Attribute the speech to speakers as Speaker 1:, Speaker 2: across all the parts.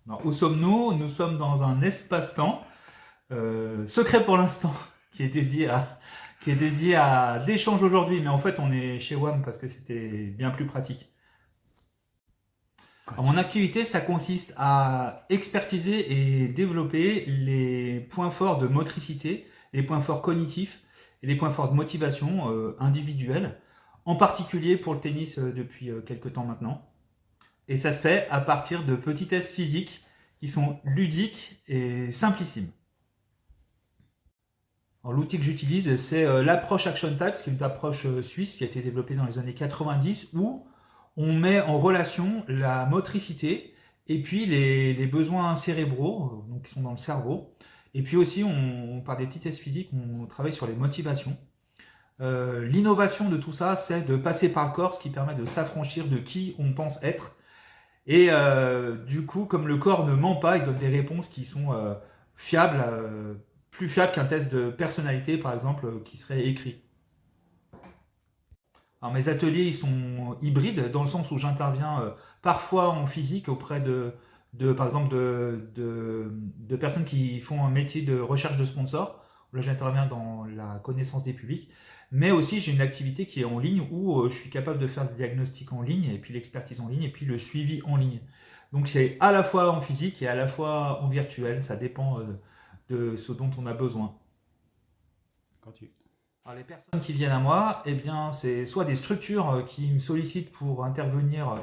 Speaker 1: Alors, où sommes-nous? Nous sommes dans un espace-temps secret pour l'instant qui est dédié à d'échanges aujourd'hui, mais en fait on est chez WAM parce que c'était bien plus pratique. Alors, mon activité, ça consiste à expertiser et développer les points forts de motricité, les points forts cognitifs et les points forts de motivation individuelle, en particulier pour le tennis depuis quelques temps maintenant. Et ça se fait à partir de petits tests physiques qui sont ludiques et simplissimes. L'outil que j'utilise, c'est l'approche Action Types, qui est une approche suisse qui a été développée dans les années 90, où on met en relation la motricité et puis les besoins cérébraux, donc qui sont dans le cerveau. Et puis aussi, par des petits tests physiques, on travaille sur les motivations. L'innovation de tout ça, c'est de passer par le corps, ce qui permet de s'affranchir de qui on pense être. Et du coup, comme le corps ne ment pas, il donne des réponses qui sont fiables, plus fiables qu'un test de personnalité, par exemple, qui serait écrit. Alors, mes ateliers, ils sont hybrides, dans le sens où j'interviens parfois en physique auprès par exemple, de personnes qui font un métier de recherche de sponsors. Là, j'interviens dans la connaissance des publics. Mais aussi, j'ai une activité qui est en ligne où je suis capable de faire le diagnostic en ligne, et puis l'expertise en ligne, et puis le suivi en ligne. Donc, c'est à la fois en physique et à la fois en virtuel. Ça dépend de ce dont on a besoin.
Speaker 2: Continue.
Speaker 1: Alors, les personnes qui viennent à moi, eh bien, c'est soit des structures qui me sollicitent pour intervenir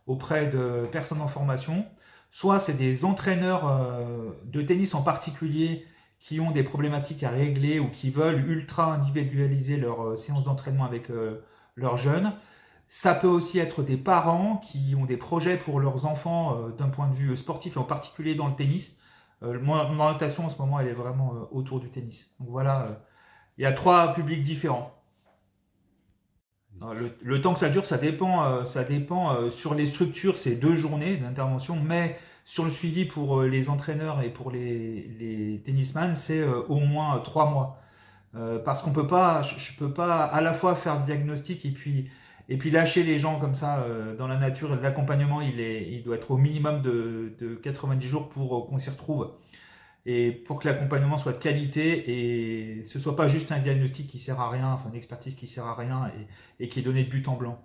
Speaker 1: auprès de personnes en formation, soit c'est des entraîneurs de tennis en particulier qui ont des problématiques à régler ou qui veulent ultra individualiser leur séance d'entraînement avec leurs jeunes. Ça peut aussi être des parents qui ont des projets pour leurs enfants d'un point de vue sportif et en particulier dans le tennis. Mon orientation en ce moment, elle est vraiment autour du tennis. Donc voilà, il y a trois publics différents. Le temps que ça dure, ça dépend sur les structures, c'est 2 journées d'intervention, mais sur le suivi pour les entraîneurs et pour les tennisman, c'est au moins 3 mois. Parce qu'on peut pas, je peux pas à la fois faire le diagnostic et puis lâcher les gens comme ça dans la nature. L'accompagnement, il doit être au minimum de 90 jours pour qu'on s'y retrouve et pour que l'accompagnement soit de qualité et ce soit pas juste un diagnostic qui sert à rien, enfin une expertise qui sert à rien et qui est donné de but en blanc.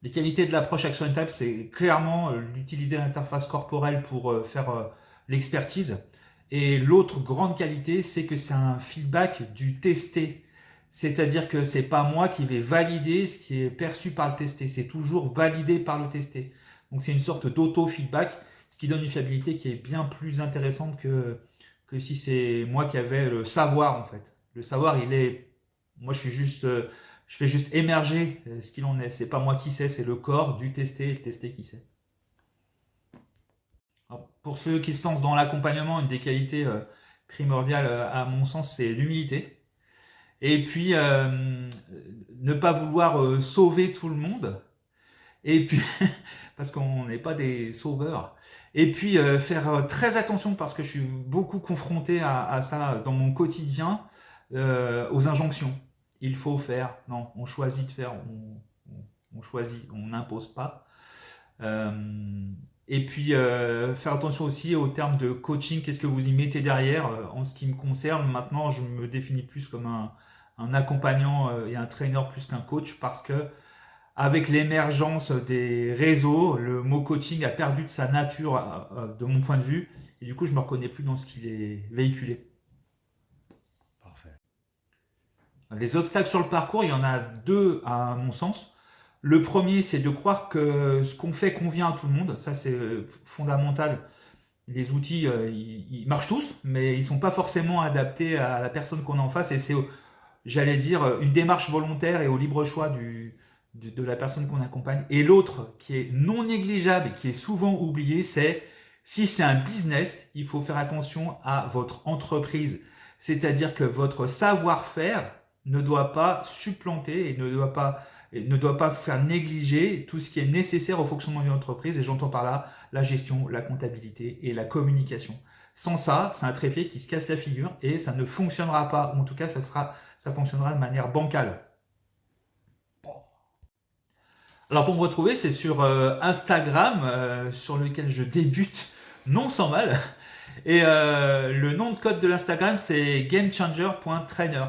Speaker 1: Les qualités de l'approche Action Type, c'est clairement d'utiliser l'interface corporelle pour faire l'expertise. Et l'autre grande qualité, c'est que c'est un feedback du testé. C'est-à-dire que c'est pas moi qui vais valider ce qui est perçu par le testé, c'est toujours validé par le testé. Donc c'est une sorte d'auto-feedback, ce qui donne une fiabilité qui est bien plus intéressante que si c'est moi qui avais le savoir en fait. Le savoir, moi je fais juste émerger ce qu'il en est. C'est pas moi qui sais, c'est le corps du testé et le testé qui sait. Alors, pour ceux qui se lancent dans l'accompagnement, une des qualités primordiales à mon sens, c'est l'humilité. Et puis, ne pas vouloir sauver tout le monde. Et puis, parce qu'on n'est pas des sauveurs. Et puis, faire très attention, parce que je suis beaucoup confronté à ça dans mon quotidien, aux injonctions. Il faut faire. Non, on choisit de faire. On choisit, on n'impose pas. Et puis, faire attention aussi au terme de coaching. Qu'est-ce que vous y mettez derrière? En ce qui me concerne, maintenant, je me définis plus comme un accompagnant et un trainer plus qu'un coach parce que avec l'émergence des réseaux, le mot coaching a perdu de sa nature de mon point de vue et du coup je me reconnais plus dans ce qu'il est véhiculé.
Speaker 2: Parfait.
Speaker 1: Les obstacles sur le parcours, il y en a deux à mon sens. Le premier, c'est de croire que ce qu'on fait convient à tout le monde. Ça, c'est fondamental. Les outils, ils marchent tous, mais ils ne sont pas forcément adaptés à la personne qu'on a en face. Et c'est, j'allais dire, une démarche volontaire et au libre choix de la personne qu'on accompagne. Et l'autre, qui est non négligeable et qui est souvent oublié, c'est si c'est un business, il faut faire attention à votre entreprise. C'est-à-dire que votre savoir-faire ne doit pas supplanter et ne doit pas faire négliger tout ce qui est nécessaire au fonctionnement d'une entreprise. Et j'entends par là la gestion, la comptabilité et la communication. Sans ça, c'est un trépied qui se casse la figure et ça ne fonctionnera pas. Ou en tout cas, ça fonctionnera de manière bancale. Alors pour me retrouver, c'est sur Instagram, sur lequel je débute non sans mal. Et le nom de code de l'Instagram, c'est gamechanger.trainer.